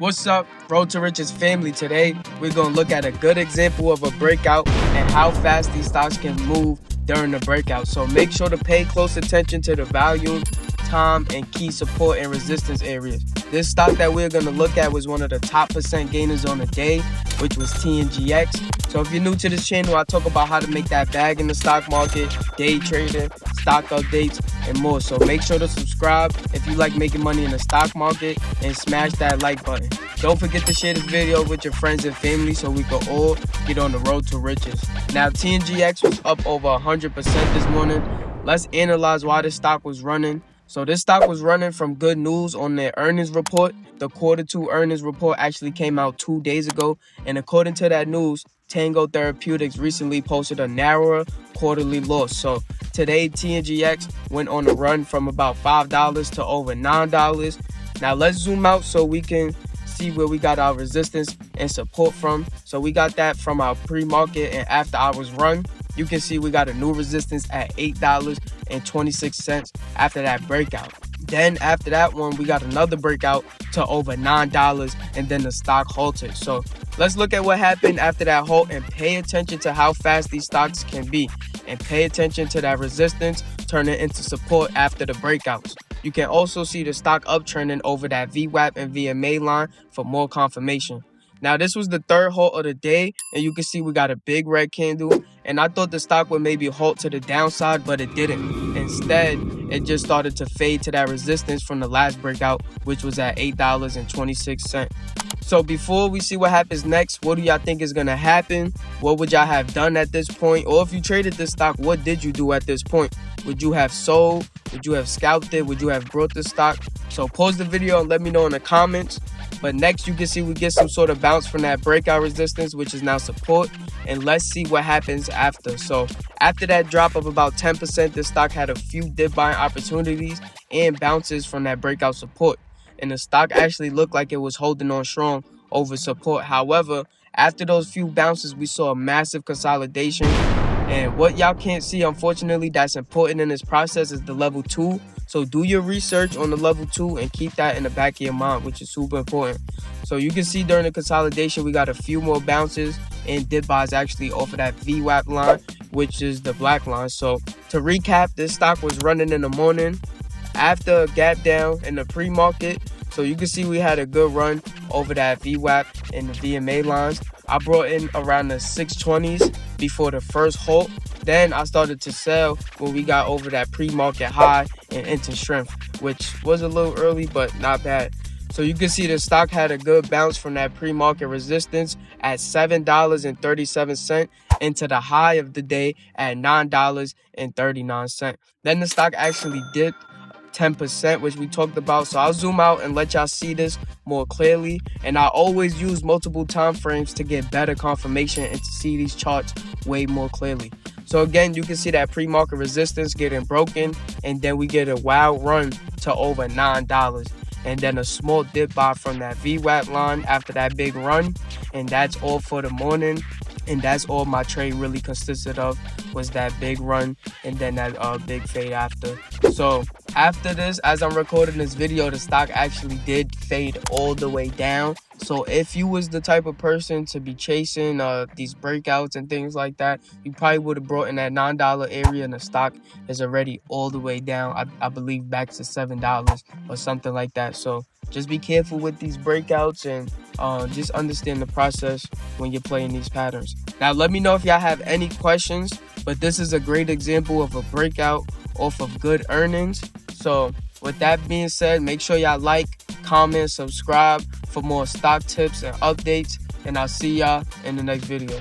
What's up, Road to Riches family? Today, we're going to look at a good example of a breakout and how fast these stocks can move during the breakout. So make sure to pay close attention to the volume, time, and key support and resistance areas. This stock that we're going to look at was one of the top percent gainers on the day, which was TNGX. So if you're new to this channel, I talk about how to make that bag in the stock market, day trading, stock updates, and more. So make sure to subscribe if you like making money in the stock market and smash that like button. Don't forget to share this video with your friends and family so we can all get on the road to riches. Now, TNGX was up over 100% this morning. Let's analyze why this stock was running. So this stock was running from good news on their earnings report. The Q2 earnings report actually came out 2 days ago. And according to that news, Tango Therapeutics recently posted a narrower quarterly loss. So today, TNGX went on a run from about $5 to over $9. Now let's zoom out so we can see where we got our resistance and support from. So we got that from our pre-market and after hours run. You can see we got a new resistance at $8.26 after that breakout. Then after that one, we got another breakout to over $9 and then the stock halted. So let's look at what happened after that halt and pay attention to how fast these stocks can be. And pay attention to that resistance turning into support after the breakouts. You can also see the stock uptrending over that VWAP and VMA line for more confirmation. Now, this was the third halt of the day, and you can see we got a big red candle. And I thought the stock would maybe halt to the downside, but it didn't. Instead, it just started to fade to that resistance from the last breakout, which was at $8.26. So before we see what happens next, what do y'all think is going to happen? What would y'all have done at this point? Or if you traded this stock, what did you do at this point? Would you have sold? Would you have scalped it? Would you have brought the stock? So pause the video and let me know in the comments. But next, you can see we get some sort of bounce from that breakout resistance, which is now support. And let's see what happens after. So after that drop of about 10%, the stock had a few dip buying opportunities and bounces from that breakout support. And the stock actually looked like it was holding on strong over support. However, after those few bounces, we saw a massive consolidation. And what y'all can't see, unfortunately, that's important in this process is the level 2. So do your research on the level 2 and keep that in the back of your mind, which is super important. So you can see during the consolidation, we got a few more bounces and dip buys actually off of that VWAP line, which is the black line. So to recap, this stock was running in the morning after a gap down in the pre-market. So you can see we had a good run over that VWAP and the VMA lines. I brought in around the 620s before the first halt. Then I started to sell when we got over that pre-market high and into strength, which was a little early, but not bad. So you can see the stock had a good bounce from that pre-market resistance at $7.37 into the high of the day at $9.39. Then the stock actually dipped 10%, which we talked about. So I'll zoom out and let y'all see this more clearly. And I always use multiple time frames to get better confirmation and to see these charts way more clearly. So again, you can see that pre-market resistance getting broken, and then we get a wild run to over $9. And then a small dip buy from that VWAP line after that big run. And that's all for the morning. And that's all my trade really consisted of, was that big run and then that big fade after. So after this, as I'm recording this video, the stock actually did fade all the way down. So if you was the type of person to be chasing these breakouts and things like that, you probably would have brought in that $9 area, and the stock is already all the way down, I believe back to $7 or something like that. So just be careful with these breakouts and just understand the process when you're playing these patterns. Now, let me know if y'all have any questions, but this is a great example of a breakout off of good earnings. So with that being said, make sure y'all like, comment, subscribe for more stock tips and updates, and I'll see y'all in the next video.